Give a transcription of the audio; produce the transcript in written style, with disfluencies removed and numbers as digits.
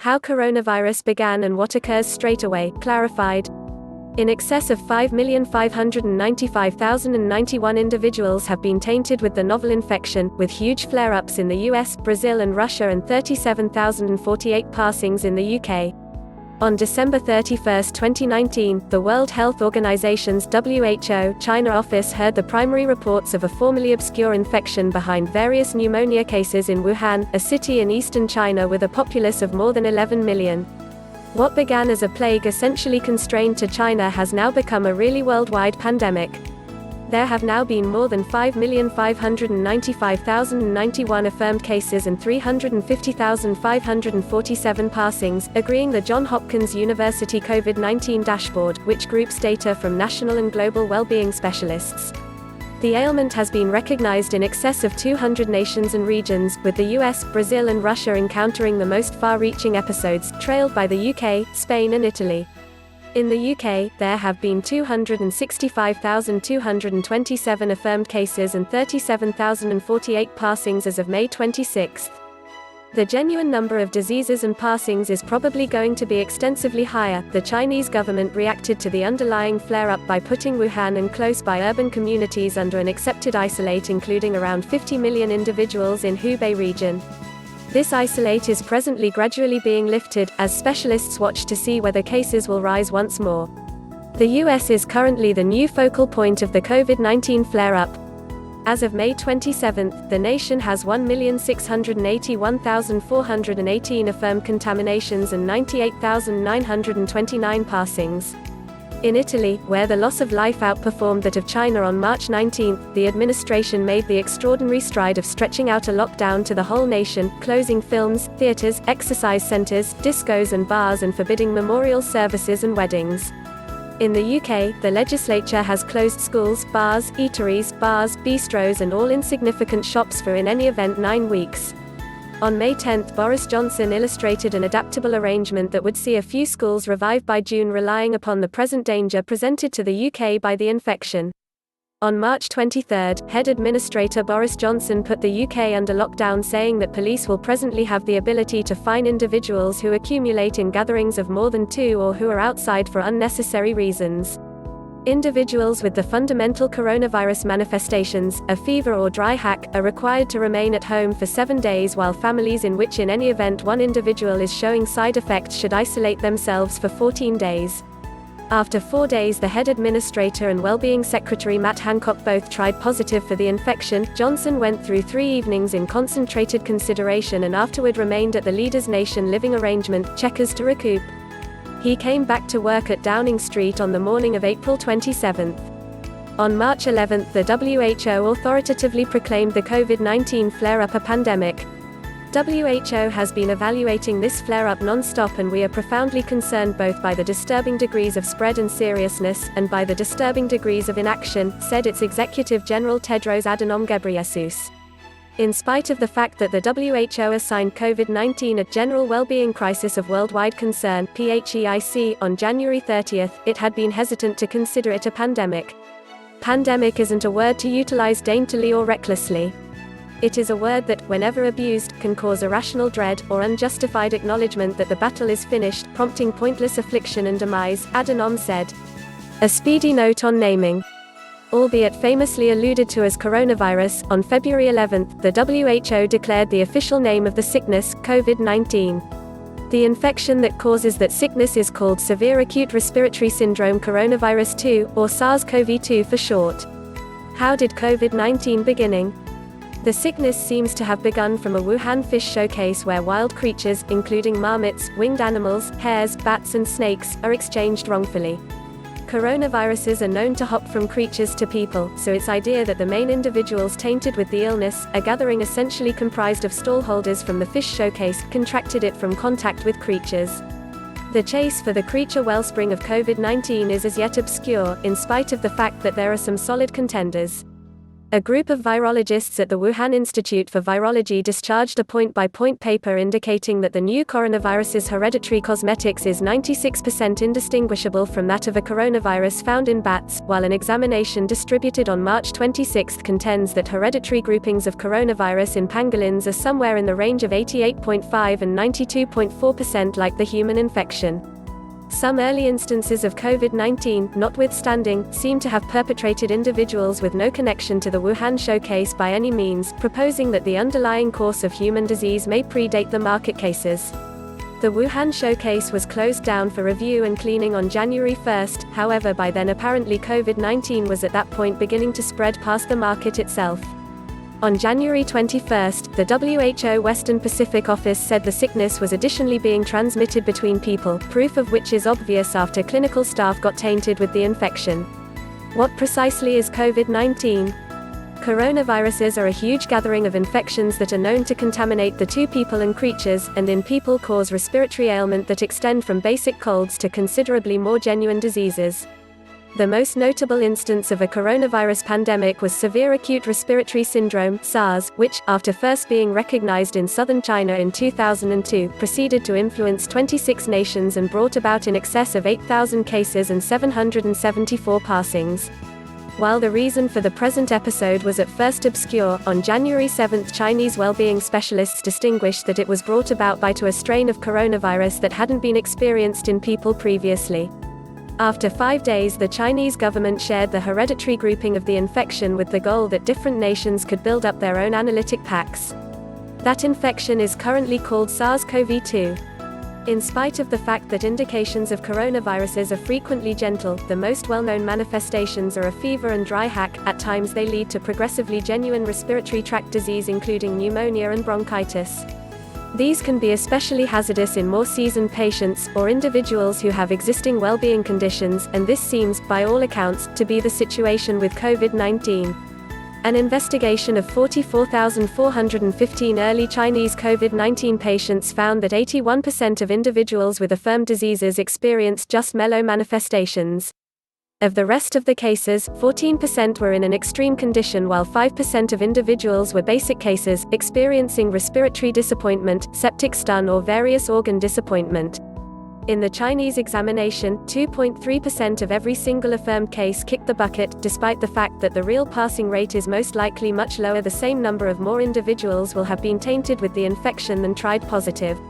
How coronavirus began and what occurs straight away, clarified. In excess of 5,595,091 individuals have been tainted with the novel infection, with huge flare-ups in the US, Brazil and Russia and 37,048 passings in the UK. On December 31, 2019, the World Health Organization's WHO China office heard the primary reports of a formerly obscure infection behind various pneumonia cases in Wuhan, a city in eastern China with a populace of more than 11 million. What began as a plague essentially constrained to China has now become a really worldwide pandemic. There have now been more than 5,595,091 affirmed cases and 350,547 passings, agreeing the Johns Hopkins University COVID-19 dashboard, which groups data from national and global well-being specialists. The ailment has been recognized in excess of 200 nations and regions, with the US, Brazil and Russia encountering the most far-reaching episodes, trailed by the UK, Spain and Italy. In the UK, there have been 265,227 affirmed cases and 37,048 passings as of May 26. The genuine number of diseases and passings is probably going to be extensively higher. The Chinese government reacted to the underlying flare-up by putting Wuhan and close-by urban communities under an accepted isolate, including around 50 million individuals in Hubei region. This isolate is presently gradually being lifted, as specialists watch to see whether cases will rise once more. The US is currently the new focal point of the COVID-19 flare-up. As of May 27, the nation has 1,681,418 affirmed contaminations and 98,929 passings. In Italy, where the loss of life outperformed that of China on March 19, the administration made the extraordinary stride of stretching out a lockdown to the whole nation, closing films, theaters, exercise centers, discos and bars and forbidding memorial services and weddings. In the UK, the legislature has closed schools, bars, eateries, bars, bistros and all insignificant shops for in any event 9 weeks. On May 10, Boris Johnson illustrated an adaptable arrangement that would see a few schools revive by June, relying upon the present danger presented to the UK by the infection. On March 23, Head Administrator Boris Johnson put the UK under lockdown, saying that police will presently have the ability to fine individuals who accumulate in gatherings of more than 2 or who are outside for unnecessary reasons. Individuals with the fundamental coronavirus manifestations, a fever or dry hack, are required to remain at home for 7 days, while families in which in any event one individual is showing side effects should isolate themselves for 14 days. After 4 days, the head administrator and well-being secretary Matt Hancock both tried positive for the infection. Johnson went through 3 evenings in concentrated consideration and afterward remained at the Leaders Nation living arrangement, Chequers, to recoup. He came back to work at Downing Street on the morning of April 27. On March 11, the WHO authoritatively proclaimed the COVID-19 flare-up a pandemic. WHO has been evaluating this flare-up non-stop, and we are profoundly concerned both by the disturbing degrees of spread and seriousness, and by the disturbing degrees of inaction, said its Executive General Tedros Adhanom Ghebreyesus. In spite of the fact that the WHO assigned COVID-19 a general well-being crisis of worldwide concern (PHEIC) on January 30, it had been hesitant to consider it a pandemic. Pandemic isn't a word to utilize daintily or recklessly. It is a word that, whenever abused, can cause irrational dread, or unjustified acknowledgement that the battle is finished, prompting pointless affliction and demise, Adhanom said. A speedy note on naming. Albeit famously alluded to as coronavirus, on February 11, the WHO declared the official name of the sickness, COVID-19. The infection that causes that sickness is called Severe Acute Respiratory Syndrome Coronavirus 2, or SARS-CoV-2 for short. How did COVID-19 beginning? The sickness seems to have begun from a Wuhan fish showcase where wild creatures, including marmots, winged animals, hares, bats and snakes, are exchanged wrongfully. Coronaviruses are known to hop from creatures to people, so it's idea that the main individuals tainted with the illness, a gathering essentially comprised of stallholders from the fish showcase, contracted it from contact with creatures. The chase for the creature wellspring of COVID-19 is as yet obscure, in spite of the fact that there are some solid contenders. A group of virologists at the Wuhan Institute for Virology discharged a point-by-point paper indicating that the new coronavirus's hereditary cosmetics is 96% indistinguishable from that of a coronavirus found in bats, while an examination distributed on March 26 contends that hereditary groupings of coronavirus in pangolins are somewhere in the range of 88.5 and 92.4% like the human infection. Some early instances of COVID-19, notwithstanding, seem to have perpetrated individuals with no connection to the Wuhan showcase by any means, proposing that the underlying course of human disease may predate the market cases. The Wuhan showcase was closed down for review and cleaning on January 1, however by then apparently COVID-19 was at that point beginning to spread past the market itself. On January 21, the WHO Western Pacific Office said the sickness was additionally being transmitted between people, proof of which is obvious after clinical staff got tainted with the infection. What precisely is COVID-19? Coronaviruses are a huge gathering of infections that are known to contaminate the two people and creatures, and in people cause respiratory ailment that extend from basic colds to considerably more genuine diseases. The most notable instance of a coronavirus pandemic was severe acute respiratory syndrome, SARS, which, after first being recognized in southern China in 2002, proceeded to influence 26 nations and brought about in excess of 8,000 cases and 774 passings. While the reason for the present episode was at first obscure, on January 7 Chinese well-being specialists distinguished that it was brought about by a strain of coronavirus that hadn't been experienced in people previously. After 5 days, the Chinese government shared the hereditary grouping of the infection with the goal that different nations could build up their own analytic packs. That infection is currently called SARS-CoV-2. In spite of the fact that indications of coronaviruses are frequently gentle, the most well-known manifestations are a fever and dry hack. At times they lead to progressively genuine respiratory tract disease including pneumonia and bronchitis. These can be especially hazardous in more seasoned patients, or individuals who have existing well-being conditions, and this seems, by all accounts, to be the situation with COVID-19. An investigation of 44,415 early Chinese COVID-19 patients found that 81% of individuals with affirmed diseases experienced just mellow manifestations. Of the rest of the cases, 14% were in an extreme condition while 5% of individuals were basic cases, experiencing respiratory disappointment, septic stun or various organ disappointment. In the Chinese examination, 2.3% of every single affirmed case kicked the bucket, despite the fact that the real passing rate is most likely much lower. The same number of more individuals will have been tainted with the infection than tried positive.